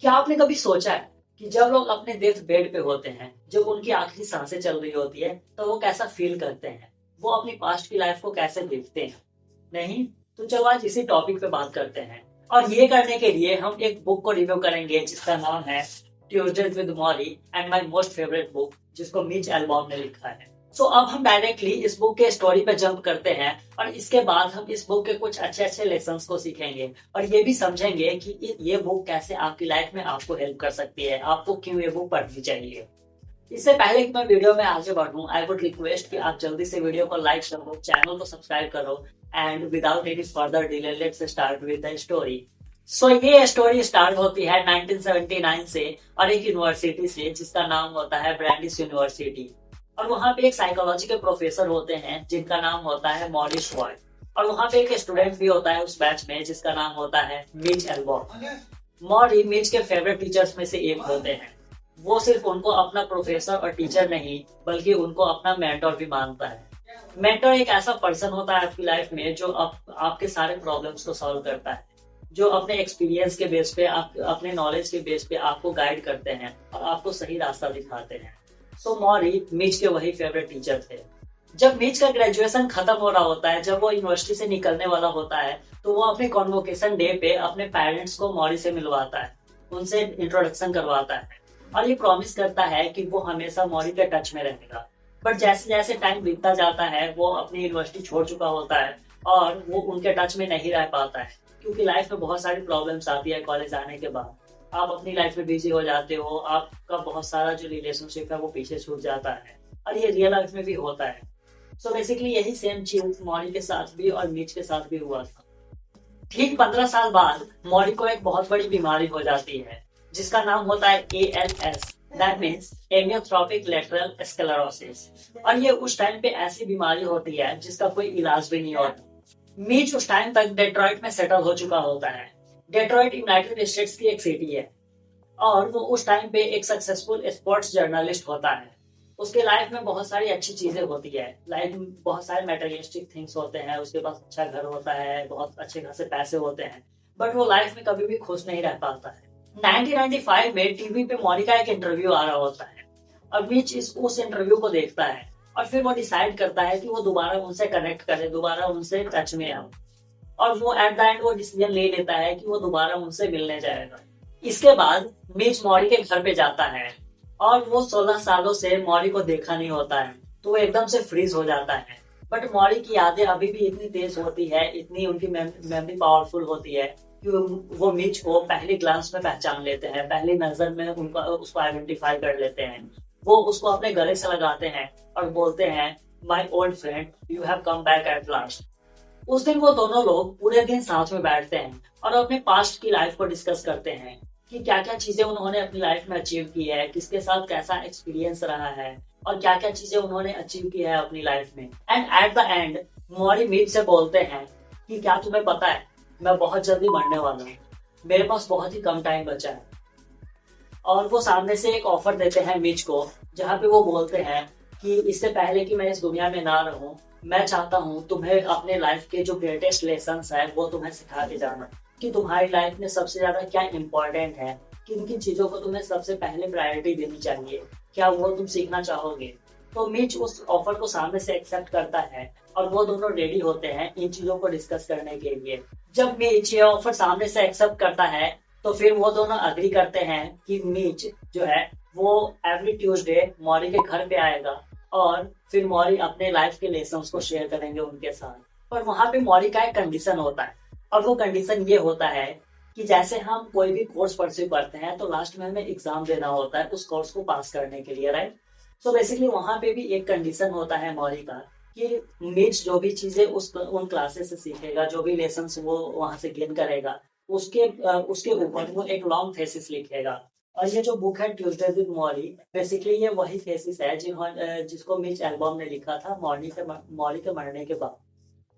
क्या आपने कभी सोचा है कि जब लोग अपने डेथ बेड पे होते हैं, जब उनकी आखिरी सांसें चल रही होती है, तो वो कैसा फील करते हैं? वो अपनी पास्ट की लाइफ को कैसे देखते हैं? नहीं? तो चलो आज इसी टॉपिक पे बात करते हैं। और ये करने के लिए हम एक बुक को रिव्यू करेंगे जिसका नाम है Tuesdays with Morrie and my most favourite book, जिसको मिच एल्बॉम ने लिखा है। सो अब हम डायरेक्टली इस बुक के स्टोरी पे जंप करते हैं और इसके बाद हम इस बुक के कुछ अच्छे अच्छे लेसन्स को सीखेंगे और ये भी समझेंगे कि ये बुक कैसे आपकी लाइफ में आपको हेल्प कर सकती है, आपको क्यों ये बुक पढ़नी चाहिए। इससे पहले कि मैं वीडियो में आगे बढ़ूं, आई वुड रिक्वेस्ट कि आप जल्दी से वीडियो को लाइक करो, चैनल को सब्सक्राइब करो and without any further delay let's start with the story. So ये स्टोरी स्टार्ट होती है 1979 से और एक यूनिवर्सिटी से जिसका नाम होता है ब्रैंडिस यूनिवर्सिटी। और वहाँ पे एक साइकोलॉजी के प्रोफेसर होते हैं जिनका नाम होता है मॉरिस रॉय। और वहाँ पे एक स्टूडेंट भी होता है उस बैच में जिसका नाम होता है मिच एल्बॉम। मॉरी मिच के फेवरेट टीचर्स में से एक होते हैं। वो सिर्फ उनको अपना प्रोफेसर और टीचर नहीं बल्कि उनको अपना मेंटर भी मानता है। मेंटर एक ऐसा पर्सन होता है आपकी लाइफ में जो आपके सारे प्रॉब्लम्स को सॉल्व करता है, जो अपने एक्सपीरियंस के बेस पे, आप अपने नॉलेज के बेस पे आपको गाइड करते हैं और आपको सही रास्ता दिखाते हैं। सो मॉरी मिच के वही फेवरेट टीचर थे। जब मिच का ग्रेजुएशन खत्म हो रहा होता है, जब वो यूनिवर्सिटी से निकलने वाला होता है, तो वो अपने कॉन्वोकेशन डे पे अपने पेरेंट्स को मॉरी से मिलवाता है, उनसे इंट्रोडक्शन करवाता है और ये प्रॉमिस करता है कि वो हमेशा मॉरी के टच में रहेगा। बट जैसे जैसे टाइम बीतता जाता है, वो अपनी यूनिवर्सिटी छोड़ चुका होता है और वो उनके टच में नहीं रह पाता है क्योंकि लाइफ में बहुत सारी प्रॉब्लम्स आती है। कॉलेज आने के बाद आप अपनी लाइफ में बिजी हो जाते हो, आपका बहुत सारा जो रिलेशनशिप है वो पीछे छूट जाता है और ये रियल लाइफ में भी होता है। सो बेसिकली यही सेम चीज मॉरी के साथ भी और मिच के साथ भी हुआ था। ठीक 15 साल बाद मॉरी को एक बहुत बड़ी बीमारी हो जाती है जिसका नाम होता है ALS, that means amyotrophic lateral sclerosis. और ये उस टाइम पे ऐसी बीमारी होती है जिसका कोई इलाज भी नहीं होता। मीच उस टाइम तक डेट्रॉइट में सेटल हो चुका होता है। डेट्रॉइट यूनाइटेड स्टेट्स की एक सिटी है और वो उस टाइम पे एक सक्सेसफुल स्पोर्ट्स जर्नलिस्ट होता है। उसके लाइफ में बहुत सारी अच्छी चीजें होती है, लाइफ में बहुत सारे मेटेरियलिस्टिक थिंग्स होते हैं, उसके पास अच्छा घर होता है, बहुत अच्छे खासे पैसे होते हैं, बट वो लाइफ में कभी भी खुश नहीं रह पाता है। 1995 में टीवी पे मॉरी का एक इंटरव्यू आ रहा होता है और बीच उस इंटरव्यू को देखता है और फिर वो डिसाइड करता है कि वो दोबारा उनसे कनेक्ट करे, दोबारा उनसे टच में आए और वो एट द एंड वो डिसीजन ले लेता है कि वो दोबारा उनसे मिलने जाएगा। इसके बाद मिच मॉरी के घर पे जाता है और वो 16 सालों से मॉरी को देखा नहीं होता है, तो वो एकदम से फ्रीज हो जाता है। बट मॉरी की यादें अभी भी इतनी तेज होती है, इतनी उनकी मेमोरी पावरफुल होती है कि वो मिच को पहली ग्लांस में पहचान लेते हैं, पहली नजर में उनका उसको आइडेंटिफाई कर लेते हैं। वो उसको अपने गले से लगाते हैं और बोलते हैं, my old friend, you have come back at last. उस दिन वो दोनों लोग पूरे दिन साथ में बैठते हैं और अपने पास्ट की लाइफ को डिस्कस करते हैं कि क्या क्या चीजें उन्होंने अपनी लाइफ में अचीव की है, किसके साथ कैसा एक्सपीरियंस रहा है और क्या क्या चीजें उन्होंने अचीव की है अपनी लाइफ में। And at the end Morrie Mitch से बोलते हैं कि क्या तुम्हें पता है, मैं बहुत जल्दी मरने वाला हूँ, मेरे पास बहुत ही कम टाइम बचा है। और वो सामने से एक ऑफर देते हैं मिच को, जहाँ पे वो बोलते हैं कि इससे पहले कि मैं इस दुनिया में ना रहूं, मैं चाहता हूँ तुम्हें अपने लाइफ के जो ग्रेटेस्ट लेसन्स है वो तुम्हें सिखा के जाना, कि तुम्हारी लाइफ में सबसे ज्यादा क्या इम्पोर्टेंट है, किन किन चीजों को तुम्हें सबसे पहले प्रायोरिटी देनी चाहिए, क्या वो तुम सीखना चाहोगे। तो मिच उस ऑफर को सामने से एक्सेप्ट करता है और वो दोनों रेडी होते हैं इन चीजों को डिस्कस करने के लिए। जब मिच ये ऑफर सामने से एक्सेप्ट करता है तो फिर वो दोनों अग्री करते हैं कि मिच जो है वो एवरी ट्यूसडे मॉरी के घर पे आएगा और फिर मॉरी अपने लाइफ के लेसन्स को शेयर करेंगे उनके साथ। पर वहां पे मॉरी का एक कंडीशन होता है और वो कंडीशन ये होता है कि जैसे हम कोई भी कोर्स परस्यू करते हैं तो लास्ट में हमें एग्जाम देना होता है उस कोर्स को पास करने के लिए, राइट। सो बेसिकली वहां पे भी एक कंडीशन होता है मॉरी का कि मिच जो भी चीजें उन क्लासेस से सीखेगा, जो भी लेसन वो वहां से गेन करेगा, उसके ऊपर वो एक लॉन्ग थेसिस लिखेगा। और ये जो बुक है ट्यूसडे विद मॉरी, बेसिकली ये वही थेसिस है जिसको मिच एल्बॉम ने लिखा था मॉरी के मरने के बाद।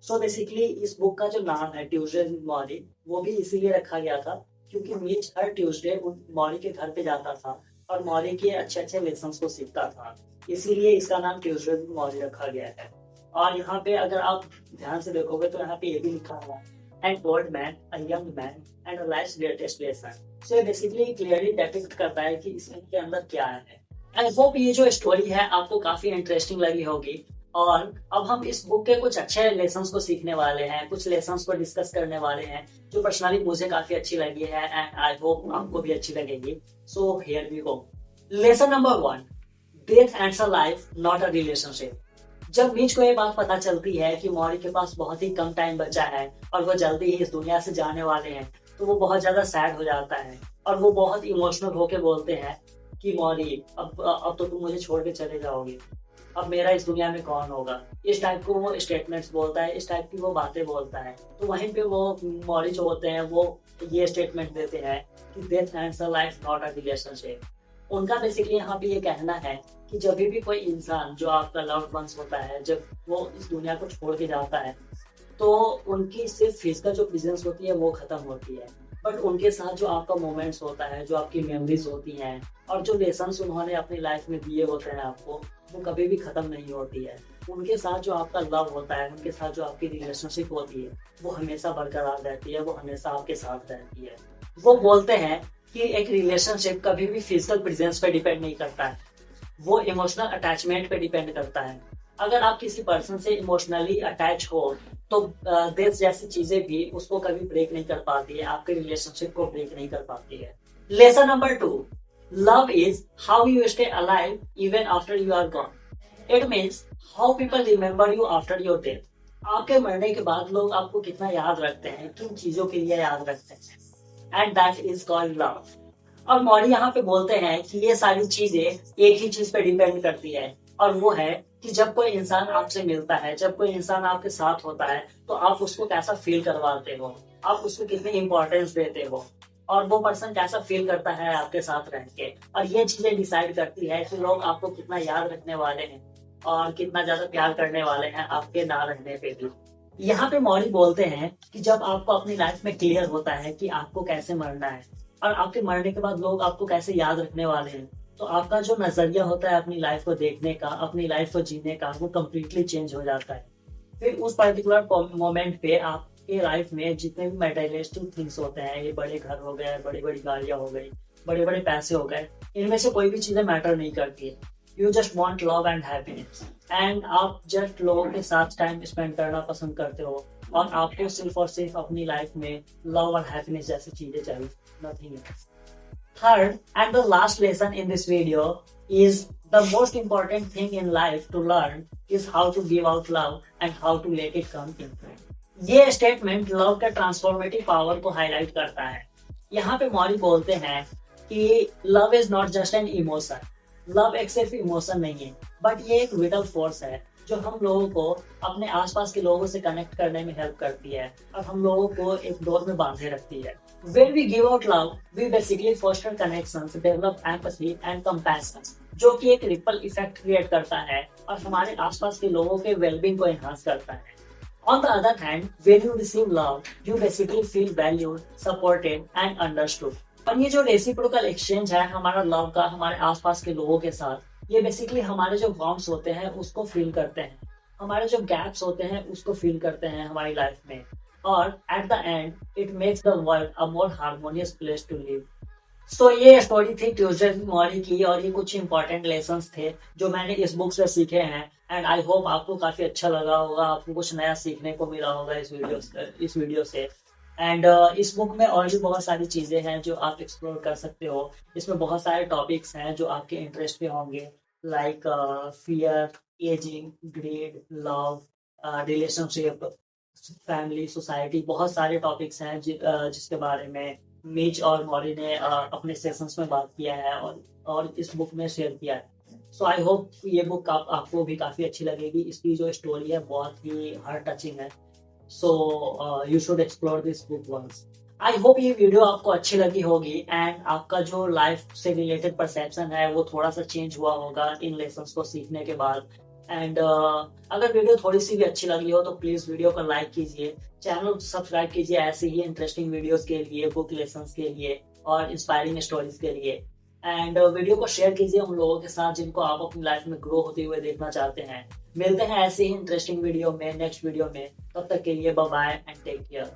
सो बेसिकली इस बुक का जो नाम है ट्यूसडे विद मॉरी, वो भी इसीलिए रखा गया था क्योंकि मिच हर ट्यूसडे मॉरी के घर पे जाता था और मॉरी के अच्छे अच्छे लेसन को सीखता था, इसीलिए इसका नाम ट्यूसडे विद मॉरी रखा गया है। और यहाँ पे अगर आप ध्यान से देखोगे तो यहाँ पे ये भी लिखा हुआ है an old man, a young man, and a life's greatest lesson. So ये बेसिकली क्लियरली डिपिक्ट करता है कि इसके अंदर क्या है. आई होप ये जो स्टोरी है आपको काफी इंटरेस्टिंग लगी होगी. और अब हम इस बुक के कुछ अच्छे लेसन्स को सीखने वाले हैं, कुछ लेसन्स को डिस्कस करने वाले हैं जो पर्सनली मुझे काफी अच्छी लगी है एंड आई होप आपको भी अच्छी लगेगी. So here we go. Lesson number 1, death ends a life not a relationship. जब मीच को ये बात पता चलती है कि मौरी के पास बहुत ही कम टाइम बचा है और वो जल्दी ही इस दुनिया से जाने वाले हैं, तो वो बहुत ज्यादा सैड हो जाता है और वो बहुत इमोशनल होके बोलते हैं कि मौरी अब तो तुम मुझे छोड़ के चले जाओगे, अब मेरा इस दुनिया में कौन होगा. इस टाइप को वो स्टेटमेंट्स बोलता है, इस टाइप की वो बातें बोलता है. तो वहीं पे वो मौरी जो होते हैं वो ये स्टेटमेंट देते हैं कि death ends a life not a relationship. उनका बेसिकली यहाँ पे ये कहना है कि जब भी कोई इंसान जो आपका लव्ड वंस होता है, जब वो इस दुनिया को छोड़ के जाता है, तो उनकी सिर्फ फिजिकल जो प्रेजेंस होती है वो खत्म होती है, बट उनके साथ जो आपका मोमेंट्स होता है, जो आपकी मेमोरीज होती हैं और जो लेसन्स उन्होंने अपनी लाइफ में दिए होते हैं आपको, वो कभी भी खत्म नहीं होती है. उनके साथ जो आपका लव होता है, उनके साथ जो आपकी रिलेशनशिप होती है, वो हमेशा बरकरार रहती है, वो हमेशा आपके साथ रहती है. वो बोलते हैं कि एक रिलेशनशिप कभी भी फिजिकल प्रेजेंस पे डिपेंड नहीं करता है, वो इमोशनल अटैचमेंट पे डिपेंड करता है. अगर आप किसी पर्सन से इमोशनली अटैच हो तो डेथ जैसी चीजें भी उसको कभी ब्रेक नहीं कर पाती है, आपके रिलेशनशिप को ब्रेक नहीं कर पाती है. Lesson number 2, love is how you stay alive even after you are gone. It means how people remember you after your death. आपके मरने के बाद लोग आपको कितना याद रखते हैं, किन चीजों के लिए याद रखते हैं, and that is called love. और मौरी यहाँ पे बोलते हैं कि ये सारी चीजें एक ही चीज पे डिपेंड करती है, और वो है कि जब कोई इंसान आपसे मिलता है, जब कोई इंसान आपके साथ होता है, तो आप उसको कैसा फील करवाते हो, आप उसको कितनी इंपॉर्टेंस देते हो, और वो पर्सन कैसा फील करता है आपके साथ रह के. और ये चीजें डिसाइड करती है कि लोग आपको कितना याद रखने वाले हैं और कितना ज्यादा प्यार करने वाले हैं आपके ना रहने पे भी. यहाँ पे मौरी बोलते हैं कि जब आपको अपनी लाइफ में क्लियर होता है कि आपको कैसे मरना है और आपके मरने के बाद लोग आपको कैसे याद रखने वाले हैं, तो आपका जो नजरिया होता है अपनी लाइफ को देखने का, अपनी लाइफ को जीने का, वो कम्प्लीटली चेंज हो जाता है. फिर उस पर्टिकुलर मोमेंट पे आपके लाइफ में जितने भी मटेरियलिस्टिक थिंग्स होते हैं, ये बड़े घर हो गए, बड़ी बड़ी गाड़ियां हो गई, बड़े बड़े पैसे हो गए, इनमें से कोई भी चीजें मैटर नहीं करती है. You just want love and happiness, and आप जस्ट लोगों के साथ टाइम स्पेंड करना पसंद करते हो, और आपको सिर्फ और सिर्फ अपनी लाइफ में लव और हैप्पीनेस जैसी चीजें चाहिए, nothing else. Third and the last lesson in this video is the most important thing in life to learn is how to give out love and how to let it come in. ये statement love के transformative power को highlight करता है. यहाँ पे मौरी बोलते हैं कि love is not just an emotion. Love एक सिर्फ इमोशन नहीं है, बट ये एक विटल फोर्स है जो हम लोगों को अपने आसपास के लोगों से कनेक्ट करने में हेल्प करती है और हम लोगों को एक डोर में बांधे रखती है. When we give out love, we basically foster connections, develop empathy and compassion, जो कि एक रिपल इफेक्ट क्रिएट करता है और हमारे आसपास के लोगों के वेलबींग को एनहांस करता है. On the other hand, when you receive love, you basically feel valued, supported and understood. और ये जो रेसिप्रोकल एक्सचेंज है हमारा लव का हमारे आसपास के लोगों के साथ, ये बेसिकली हमारे जो वार्म्स होते हैं उसको फील करते हैं, हमारे जो गैप्स होते हैं उसको फील करते हैं हमारी लाइफ में, और at the end it makes the world a more harmonious place to live. So ये स्टोरी थी ट्यूसडे मॉर्निंग की, और ये कुछ इंपॉर्टेंट लेसन्स थे जो मैंने इस बुक से सीखे हैं, एंड आई होप आपको काफी अच्छा लगा होगा, आपको कुछ नया सीखने को मिला होगा इस वीडियो से. एंड इस बुक में और भी बहुत सारी चीजें हैं जो आप एक्सप्लोर कर सकते हो. इसमें बहुत सारे टॉपिक्स हैं जो आपके इंटरेस्ट पे होंगे, like fear, ageing, greed, love, relationship, family, society. बहुत सारे टॉपिक्स हैं जिसके बारे में मीच और मौरी ने अपने सेशंस में बात किया है और इस बुक में शेयर किया है. सो आई होप ये बुक आपको भी काफी अच्छी लगेगी. इसकी जो स्टोरी है बहुत ही हार्ट टचिंग है. So you should explore this book once. I hope ये वीडियो आपको अच्छी लगी होगी एंड आपका जो लाइफ से रिलेटेड परसेप्शन है वो थोड़ा सा चेंज हुआ होगा इन लेसन्स को सीखने के बाद. एंड अगर वीडियो थोड़ी सी भी अच्छी लगी हो तो प्लीज वीडियो को लाइक कीजिए, चैनल सब्सक्राइब कीजिए ऐसे ही इंटरेस्टिंग वीडियोस के लिए, बुक लेसन्स के लिए और इंस्पायरिंग स्टोरीज के लिए. एंड वीडियो को शेयर कीजिए उन लोगों के साथ जिनको आप अपनी लाइफ में ग्रो होते हुए देखना चाहते हैं. मिलते हैं ऐसे ही इंटरेस्टिंग वीडियो में नेक्स्ट वीडियो में. तब तक के लिए bye bye and take care.